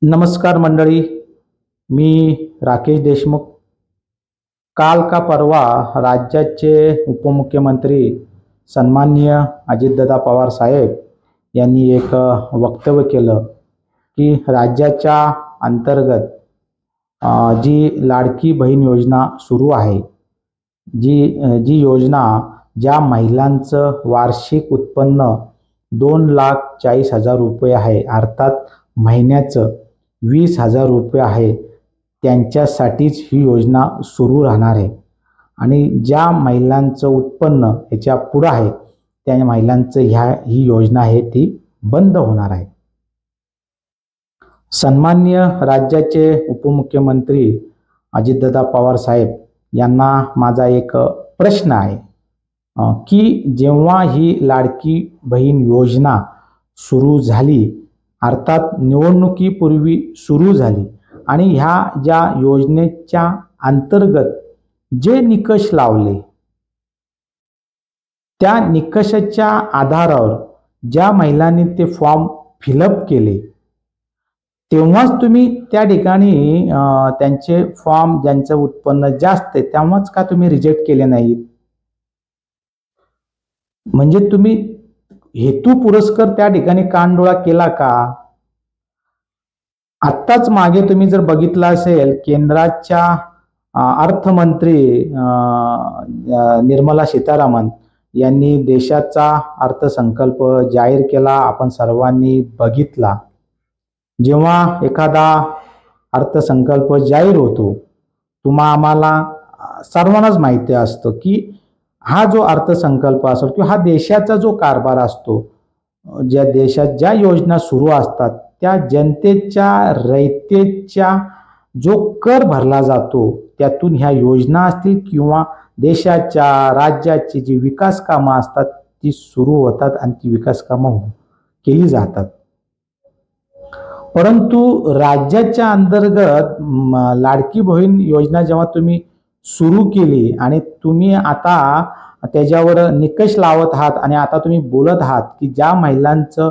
नमस्कार मंडळी, मी राकेश देशमुख. काल का परवा राज्याचे उपमुख्यमंत्री सन्माननीय अजितदादा पवार साहेब यांनी एक वक्तव्य केलं की राज्याच्या अंतर्गत जी लाडकी बहीण योजना सुरू आहे, जी जी योजना ज्या महिलांचं वार्षिक उत्पन्न 2,40,000 रुपये आहे, अर्थात महिन्याचं 20,000 रुपये आहे, त्यांच्यासाठीच ही योजना सुरू राहणार आहे. आणि ज्या महिलांचं उत्पन्न ह्याच्या पुढं आहे त्या महिलांचं ही योजना आहे ती बंद होणार आहे. सन्माननीय राज्याचे उपमुख्यमंत्री अजितदादा पवार साहेब यांना माझा एक प्रश्न आहे की जेव्हा ही लाडकी बहीण योजना सुरू झाली, अर्थात निवडणुकीपूर्वी सुरू झाली, आणि ह्या ज्या योजनेच्या अंतर्गत जे निकष लावले त्या निकषाच्या आधारावर ज्या महिलांनी ते फॉर्म फिलअप केले तेव्हाच तुम्ही त्या ठिकाणी त्यांचे फॉर्म ज्यांचं उत्पन्न जास्त आहे तेव्हाच का तुम्ही रिजेक्ट केले नाहीत? म्हणजे तुम्ही हेतू पुरस्कर त्या ठिकाणी कानडोळा केला का? आत्ताच मागे तुम्ही जर बघितलं असेल, केंद्राच्या अर्थमंत्री निर्मला सीतारामन यांनी देशाचा अर्थसंकल्प जाहीर केला. आपण सर्वांनी बघितला. जेव्हा एखादा अर्थसंकल्प जाहीर होतो आम्हाला सर्वांनाच माहिती असतं की हा जो अर्थसंकल्प असतो किंवा हा देशाचा जो कारभार असतो, ज्या देशात ज्या योजना सुरू असतात त्या जनतेच्या रयतेच्या जो कर भरला जातो त्यातून ह्या योजना असतील किंवा देशाच्या राज्याची जी विकास कामं असतात ती सुरू होतात आणि ती विकास कामं केली जातात. परंतु राज्याच्या अंतर्गत लाडकी बहीण योजना जेव्हा तुम्ही सुरू केली आणि तुम्ही आता त्याच्यावर निकष लावत आहात आणि आता तुम्ही बोलत आहात की ज्या महिलांचं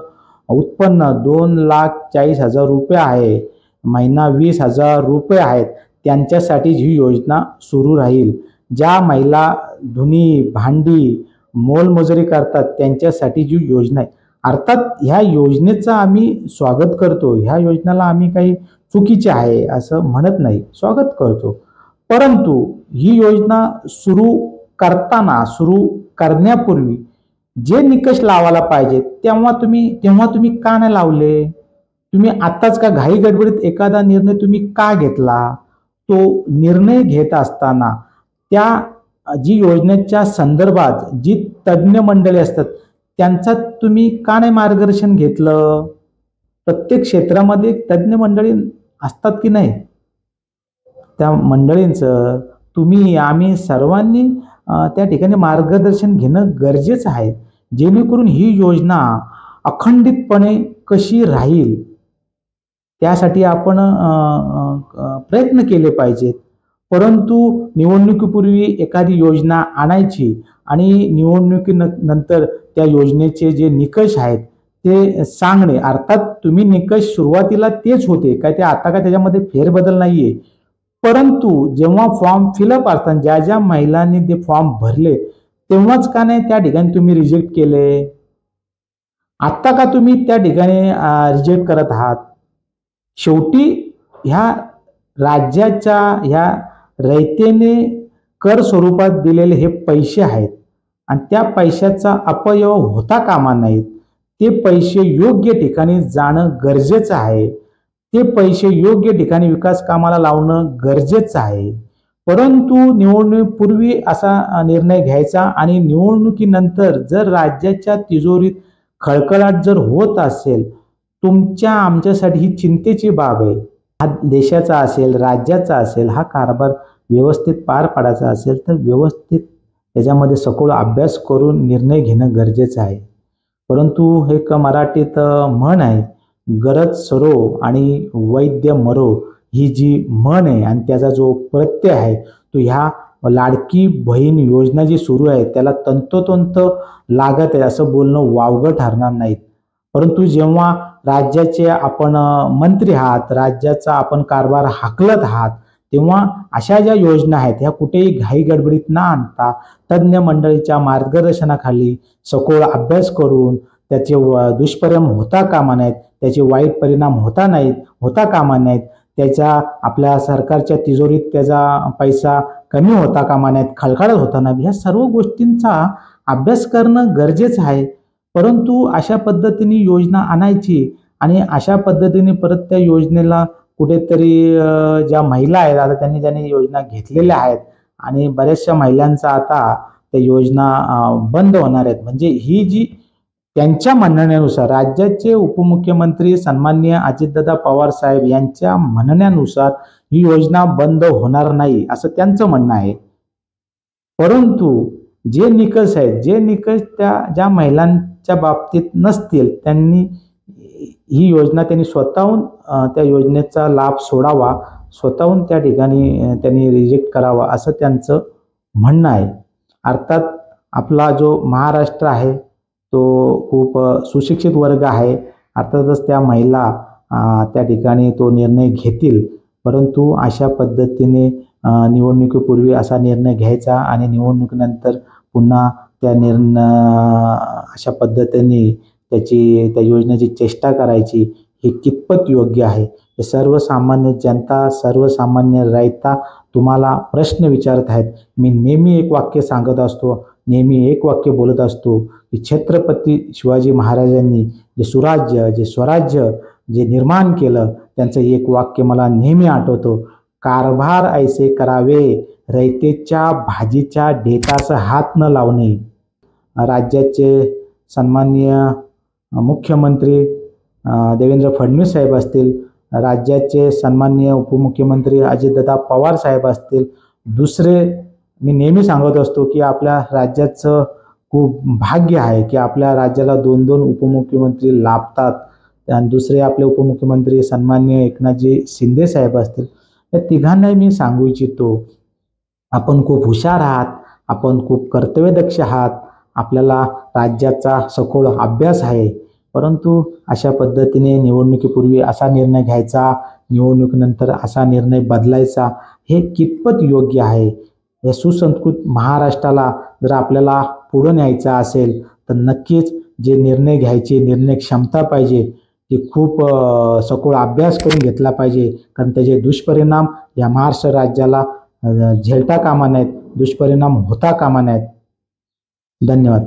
उत्पन्न 2,40,000 रुपये आहे, महिना 20,000 रुपये आहेत, त्यांच्यासाठी ही योजना सुरू राहील. ज्या महिला धुनी भांडी मोलमजुरी करतात त्यांच्यासाठी जी योजना आहे, अर्थात ह्या योजनेचं आम्ही स्वागत करतो. ह्या योजनेला आम्ही काही चुकीचे आहे असं म्हणत नाही, स्वागत करतो. परंतु ही योजना सुरू करण्यापूर्वी जे निकष लावायला पाहिजे तेव्हा तुम्ही का नाही लावले? तुम्ही आत्ताच का घाई गडबडीत एखादा निर्णय तुम्ही का घेतला? तो निर्णय घेत असताना त्या जी योजनेच्या संदर्भात जी तज्ज्ञ मंडळी असतात त्यांचा तुम्ही का नाही मार्गदर्शन घेतलं? प्रत्येक क्षेत्रामध्ये तज्ज्ञ मंडळी असतात की नाही? त्या मंडळींचं आम्ही सर्वांनी त्या ठिकाणी मार्गदर्शन घेणं गरजेचं आहे, जेणेकरून ही योजना अखंडितपणे कशी राहील त्यासाठी आपण प्रयत्न केले पाहिजेत. परंतु निवडणुकीपूर्वी एखादी योजना आणायची आणि निवडणुकीनंतर त्या योजनेचे जे निकष आहेत ते सांगणे, अर्थात तुम्ही निकष सुरुवातीला तेच होते काय, ते आता काय त्याच्यामध्ये फेरबदल नाहीये. परंतु जेव्हा फॉर्म फिलअप असताना ज्या ज्या महिलांनी ते फॉर्म भरले तेव्हाच का नाही त्या ठिकाणी तुम्ही रिजेक्ट केले? आत्ता का तुम्ही त्या ठिकाणी रिजेक्ट करत आहात? शेवटी ह्या राज्याच्या ह्या रयतेने कर स्वरूपात दिलेले हे पैसे आहेत आणि त्या पैशाचा अपव्यय होता कामा नाहीत. ते पैसे योग्य ठिकाणी जाणं गरजेचं आहे. ते पैसे योग्य ठिकाणी विकास कामाला लावणं गरजेचं आहे. परंतु निवडणुकीपूर्वी असा निर्णय घ्यायचा आणि निवडणुकीनंतर जर राज्याच्या तिजोरीत खळखळाट जर होत असेल, आमच्यासाठी ही चिंतेची बाब आहे. हा देशाचा असेल, राज्याचा असेल, हा कारभार व्यवस्थित पार पाडायचा असेल तर व्यवस्थित त्याच्यामध्ये सखोल अभ्यास करून निर्णय घेणं गरजेचं आहे. परंतु एक मराठीत म्हण आहे, गरज सरो आणि वैद्य मरो, ही जी म्हण आहे आणि त्याचा जो प्रत्यय आहे तो ह्या लाडकी बहीण योजना जी सुरू आहे त्याला तंतोतंत लागत आहे असं बोलणं वावगं ठरणार नाहीत. परंतु जेव्हा राज्याचे आपण मंत्री आहात, राज्याचा आपण कारभार हाकलत आहात, तेव्हा अशा ज्या योजना आहेत ह्या कुठेही घाई गडबडीत न आणता तज्ज्ञ मंडळीच्या मार्गदर्शनाखाली सखोल अभ्यास करून त्याचे दुष्परिणाम होता कामा नयेत, त्याचे वाईट परिणाम होता कामा नयेत, त्याचा आपल्या सरकारच्या तिजोरीत त्याचा पैसा कमी होता कामा नयेत, खळखळत होता नाही, ह्या सर्व गोष्टींचा अभ्यास करणं गरजेचं आहे. परंतु अशा पद्धतीने योजना आणायची आणि अशा पद्धतीने परत त्या योजनेला कुठेतरी ज्या महिला आहेत आता ज्यांनी योजना घेतलेल्या आहेत आणि बऱ्याचशा महिलांचा आता त्या योजना बंद होणार आहेत. म्हणजे ही जी त्यांच्या म्हणण्यानुसार राज्याचे उपमुख्यमंत्री सन्माननीय अजितदादा पवार साहेब यांच्या म्हणण्यानुसार ही योजना बंद होणार नाही असं त्यांचं म्हणणं आहे. परंतु जे निकष त्या ज्या महिलांच्या बाबतीत नसतील त्यांनी ही योजना स्वतःहून त्या योजनेचा लाभ सोडावा, स्वतःहून त्या ठिकाणी त्यांनी रिजेक्ट करावा असं त्यांचं म्हणणं आहे. अर्थात आपला जो महाराष्ट्र आहे तो खूप सुशिक्षित वर्ग आहे, अर्थातच त्या महिला त्या ठिकाणी तो निर्णय घेतील. परंतु अशा पद्धतीने निवडणुकीपूर्वी असा निर्णय घ्यायचा आणि निवडणुकीनंतर पुन्हा त्या अशा पद्धतीने त्या योजनेची चेष्टा करायची हे कितपत योग्य आहे. हे सर्वसामान्य जनता, सर्वसामान्य रयता तुम्हाला प्रश्न विचारत आहेत. मी नेहमी एक वाक्य सांगत असतो, नेहमी एक वाक्य बोलत असतो की छत्रपती शिवाजी महाराजांनी जे सुराज्य, जे स्वराज्य जे निर्माण केलं त्यांचं एक वाक्य मला नेहमी आठवतो, कारभार ऐसे करावे रयतेच्या भाजीच्या ढेकास हात न लावणे. राज्याचे सन्माननीय मुख्यमंत्री देवेंद्र फडणवीस साहेब असतील, राज्याचे सन्माननीय उपमुख्यमंत्री अजितदादा पवार साहेब असतील, दुसरे मी नेहमी सांगत असतो की आपल्या राज्याचं खूप भाग्य आहे की आपल्या राज्याला 2-2 उपमुख्यमंत्री लाभतात. आणि दुसरे आपले उपमुख्यमंत्री सन्माननीय एकनाथजी शिंदे साहेब असतील. या तिघांनाही मी सांगू इच्छितो, आपण खूप हुशार आहात, आपण खूप कर्तव्यदक्ष आहात, आपल्याला राज्याचा सखोल अभ्यास आहे. परंतु अशा पद्धतीने निवडणुकीपूर्वी असा निर्णय घ्यायचा, निवडणुकीनंतर असा निर्णय बदलायचा हे कितपत योग्य आहे. या सुसंस्कृत महाराष्ट्राला जर आपल्याला पुढे न्यायचं असेल तर नक्कीच जे निर्णय घ्यायची निर्णय क्षमता पाहिजे ती खूप सखोल अभ्यास करून घेतला पाहिजे. कारण त्याचे दुष्परिणाम या महाराष्ट्र राज्याला झेलता कामा नयेत, दुष्परिणाम होता कामा नयेत. धन्यवाद.